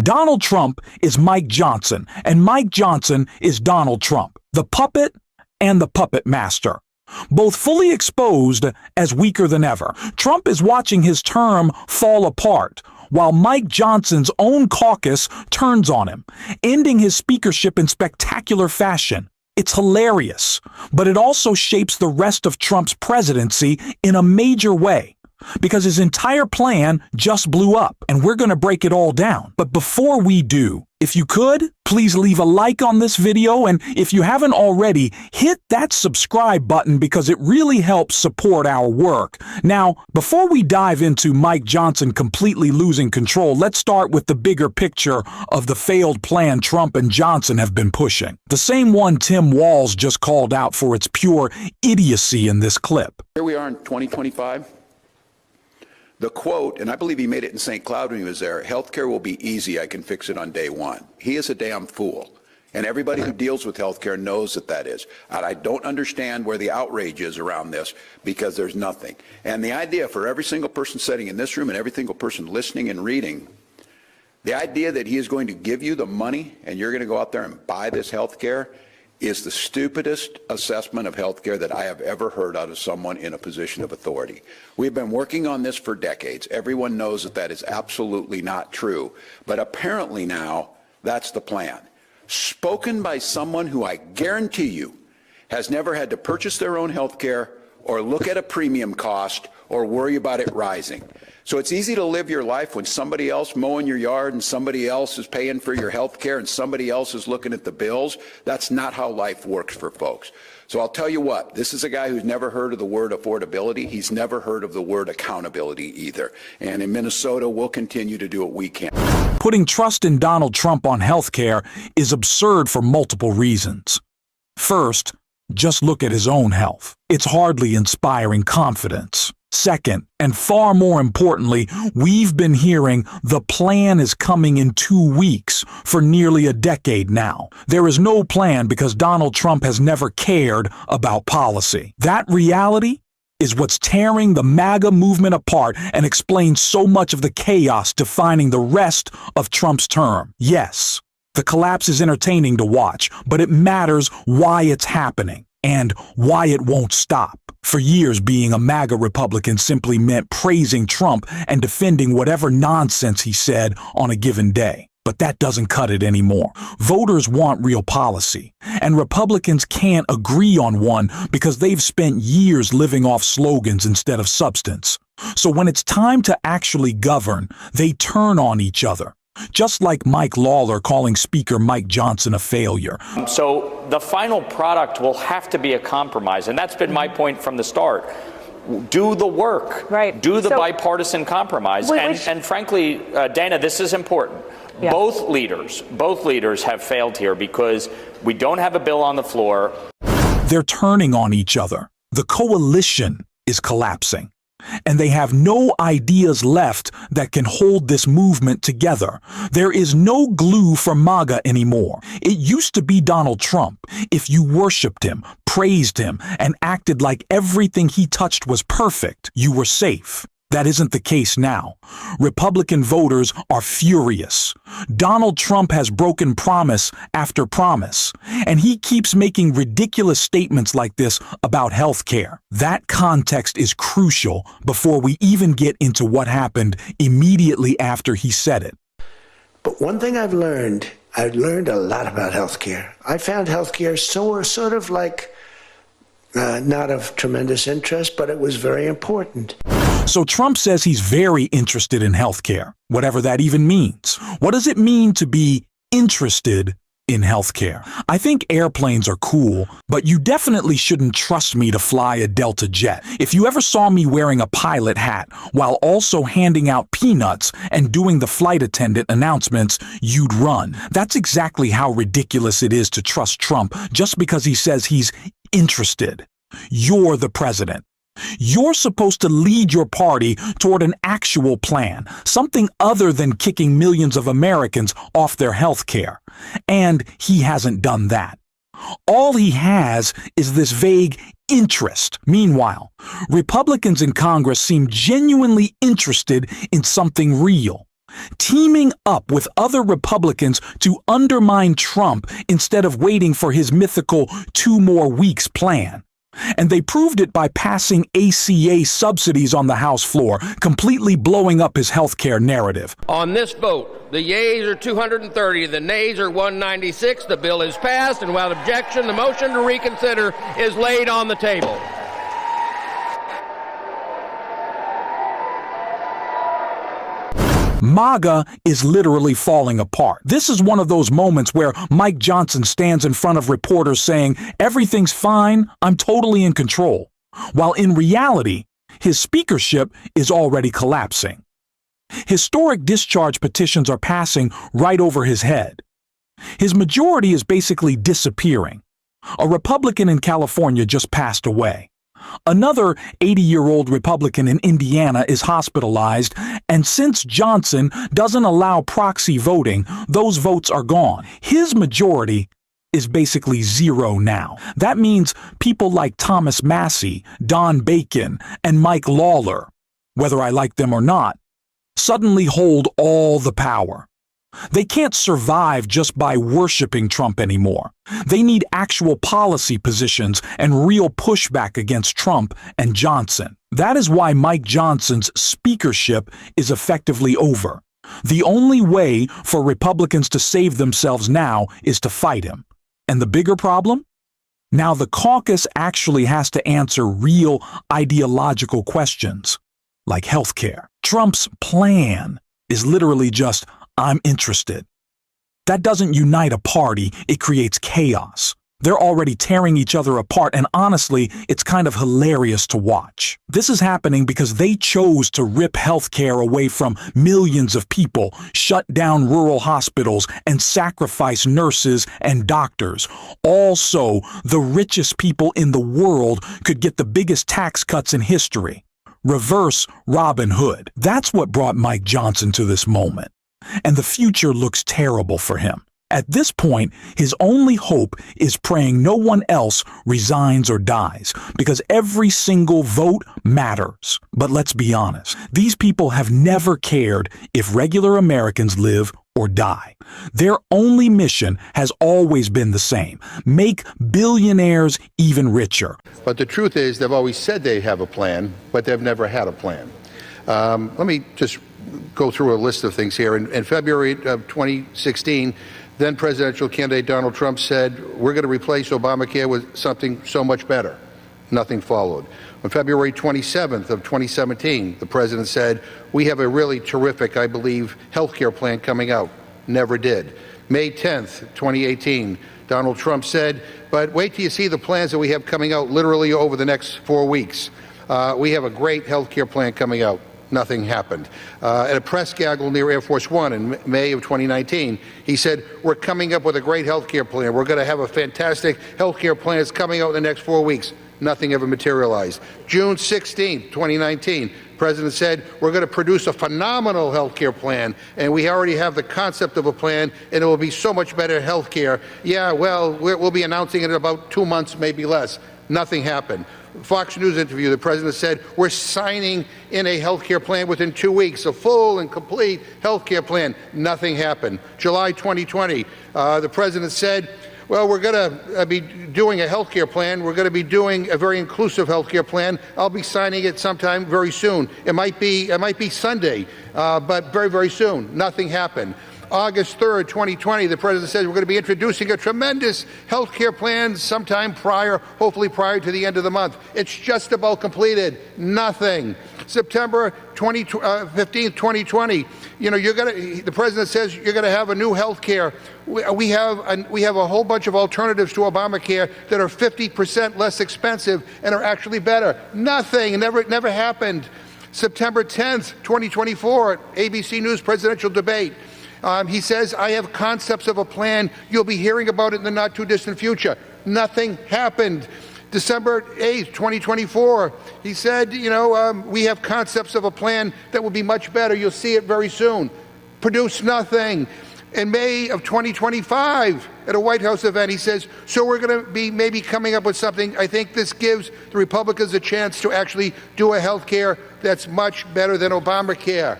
Donald Trump is Mike Johnson, and Mike Johnson is Donald Trump, the puppet and the puppet master. Both fully exposed as weaker than ever. Trump is watching his term fall apart, while Mike Johnson's own caucus turns on him, ending his speakership in spectacular fashion. It's hilarious, but it also shapes the rest of Trump's presidency in a major way, because his entire plan just blew up, and we're going to break it all down. But before we do, if you could, please leave a like on this video, and if you haven't already, hit that subscribe button because it really helps support our work. Now, before we dive into Mike Johnson completely losing control, let's start with the bigger picture of the failed plan Trump and Johnson have been pushing. The same one Tim Walz just called out for its pure idiocy in this clip. Here we are in 2025. The quote, and I believe he made it in St. Cloud when he was there, healthcare will be easy, I can fix it on day one. He is a damn fool. And everybody who deals with healthcare knows that that is. And I don't understand where the outrage is around this, because there's nothing. And the idea for every single person sitting in this room and every single person listening and reading, the idea that he is going to give you the money and you're going to go out there and buy this healthcare is the stupidest assessment of healthcare that I have ever heard out of someone in a position of authority. We've been working on this for decades. Everyone knows that that is absolutely not true. But apparently now, that's the plan. Spoken by someone who I guarantee you has never had to purchase their own healthcare or look at a premium cost or worry about it rising. So it's easy to live your life when somebody else mowing your yard and somebody else is paying for your health care and somebody else is looking at the bills. That's not how life works for folks. So I'll tell you what, this is a guy who's never heard of the word affordability. He's never heard of the word accountability either. And in Minnesota, we'll continue to do what we can. Putting trust in Donald Trump on health care is absurd for multiple reasons. First, just look at his own health. It's hardly inspiring confidence. Second, and far more importantly, we've been hearing the plan is coming in 2 weeks for nearly a decade now. There is no plan because Donald Trump has never cared about policy. That reality is what's tearing the MAGA movement apart and explains so much of the chaos defining the rest of Trump's term. Yes, the collapse is entertaining to watch, but it matters why it's happening and why it won't stop. For years, being a MAGA Republican simply meant praising Trump and defending whatever nonsense he said on a given day. But that doesn't cut it anymore. Voters want real policy, and Republicans can't agree on one because they've spent years living off slogans instead of substance. So when it's time to actually govern, they turn on each other. Just like Mike Lawler calling Speaker Mike Johnson a failure. So the final product will have to be a compromise, and that's been my point from the start. Do the work. Right. Do the bipartisan compromise. And frankly, Dana, this is important. Yeah. Both leaders have failed here because we don't have a bill on the floor. They're turning on each other. The coalition is collapsing. And they have no ideas left that can hold this movement together. There is no glue for MAGA anymore. It used to be Donald Trump. If you worshipped him, praised him, and acted like everything he touched was perfect, you were safe. That isn't the case now. Republican voters are furious. Donald Trump has broken promise after promise, and he keeps making ridiculous statements like this about health care. That context is crucial before we even get into what happened immediately after he said it. But one thing I've learned a lot about health care. I found health care sort of like not of tremendous interest, but it was very important. So Trump says he's very interested in healthcare, whatever that even means. What does it mean to be interested in healthcare? I think airplanes are cool, but you definitely shouldn't trust me to fly a Delta jet. If you ever saw me wearing a pilot hat while also handing out peanuts and doing the flight attendant announcements, you'd run. That's exactly how ridiculous it is to trust Trump just because he says he's interested. You're the president. You're supposed to lead your party toward an actual plan, something other than kicking millions of Americans off their health care. And he hasn't done that. All he has is this vague interest. Meanwhile, Republicans in Congress seem genuinely interested in something real. teaming up with other Republicans to undermine Trump instead of waiting for his mythical 2 more weeks plan. And they proved it by passing ACA subsidies on the House floor, completely blowing up his healthcare narrative. On this vote, the yeas are 230, the nays are 196. The bill is passed, and without objection, the motion to reconsider is laid on the table. MAGA is literally falling apart. This is one of those moments where Mike Johnson stands in front of reporters saying, "Everything's fine, I'm totally in control," while in reality, his speakership is already collapsing. Historic discharge petitions are passing right over his head. His majority is basically disappearing. A Republican in California just passed away. Another 80-year-old Republican in Indiana is hospitalized, and since Johnson doesn't allow proxy voting, those votes are gone. His majority is basically zero now. That means people like Thomas Massie, Don Bacon, and Mike Lawler, whether I like them or not, suddenly hold all the power. They can't survive just by worshiping Trump anymore. They need actual policy positions and real pushback against Trump and Johnson. That is why Mike Johnson's speakership is effectively over. The only way for Republicans to save themselves now is to fight him. And the bigger problem? Now the caucus actually has to answer real ideological questions, like healthcare. Trump's plan is literally just, "I'm interested." That doesn't unite a party, it creates chaos. They're already tearing each other apart, and honestly, it's kind of hilarious to watch. This is happening because they chose to rip healthcare away from millions of people, shut down rural hospitals, and sacrifice nurses and doctors. Also, the richest people in the world could get the biggest tax cuts in history. Reverse Robin Hood. That's what brought Mike Johnson to this moment. And the future looks terrible for him. At this point, his only hope is praying no one else resigns or dies, because every single vote matters. But let's be honest, these people have never cared if regular Americans live or die. Their only mission has always been the same: make billionaires even richer. But the truth is, they've always said they have a plan, but they've never had a plan. Let me just go through a list of things here. In February of 2016, then presidential candidate Donald Trump said, "We're going to replace Obamacare with something so much better." Nothing followed. On February 27th of 2017, the president said, "We have a really terrific, I believe, health care plan coming out." Never did. May 10th, 2018, Donald Trump said, "But wait till you see the plans that we have coming out literally over the next 4 weeks. We have a great health care plan coming out." Nothing happened. At a press gaggle near Air Force One in May of 2019, he said, "We're coming up with a great health care plan. We're going to have a fantastic health care plan that's coming out in the next 4 weeks." Nothing ever materialized. June 16th, 2019, the president said, "We're going to produce a phenomenal health care plan, and we already have the concept of a plan, and it will be so much better health care. Yeah, well, we'll be announcing it in about 2 months, maybe less." Nothing happened. Fox News interview, the president said, "We're signing in a health care plan within 2 weeks, a full and complete health care plan." Nothing happened. July 2020, the president said, "Well, we're going to be doing a health care plan. We're going to be doing a very inclusive health care plan. I'll be signing it sometime very soon. It might be Sunday, but very, very soon." Nothing happened. August 3rd, 2020, the president said, "We're going to be introducing a tremendous health care plan sometime hopefully prior to the end of the month." It's just about completed. Nothing. September 15th, 2020, the president says you're going to have a new health care. We have a whole bunch of alternatives to Obamacare that are 50% less expensive and are actually better. Nothing. It never happened. September 10th, 2024, ABC News presidential debate. He says, "I have concepts of a plan. You'll be hearing about it in the not-too-distant future." Nothing happened. December 8th, 2024, he said, "We have concepts of a plan that will be much better. You'll see it very soon." Produced nothing. In May of 2025, at a White House event, he says, "So we're going to be maybe coming up with something. I think this gives the Republicans a chance to actually do a health care that's much better than Obamacare."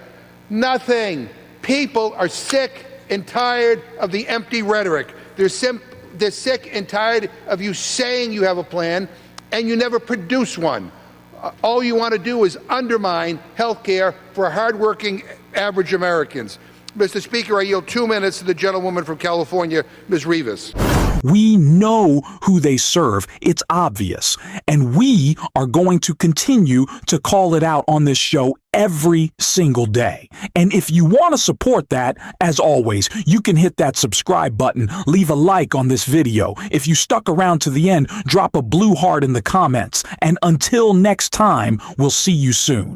Nothing. People are sick and tired of the empty rhetoric. They're sick and tired of you saying you have a plan and you never produce one. All you want to do is undermine health care for hardworking average Americans. Mr. Speaker, I yield 2 minutes to the gentlewoman from California, Ms. Rivas. We know who they serve. It's obvious. And we are going to continue to call it out on this show every single day. And if you want to support that, as always, you can hit that subscribe button, leave a like on this video. If you stuck around to the end, drop a blue heart in the comments. And until next time, we'll see you soon.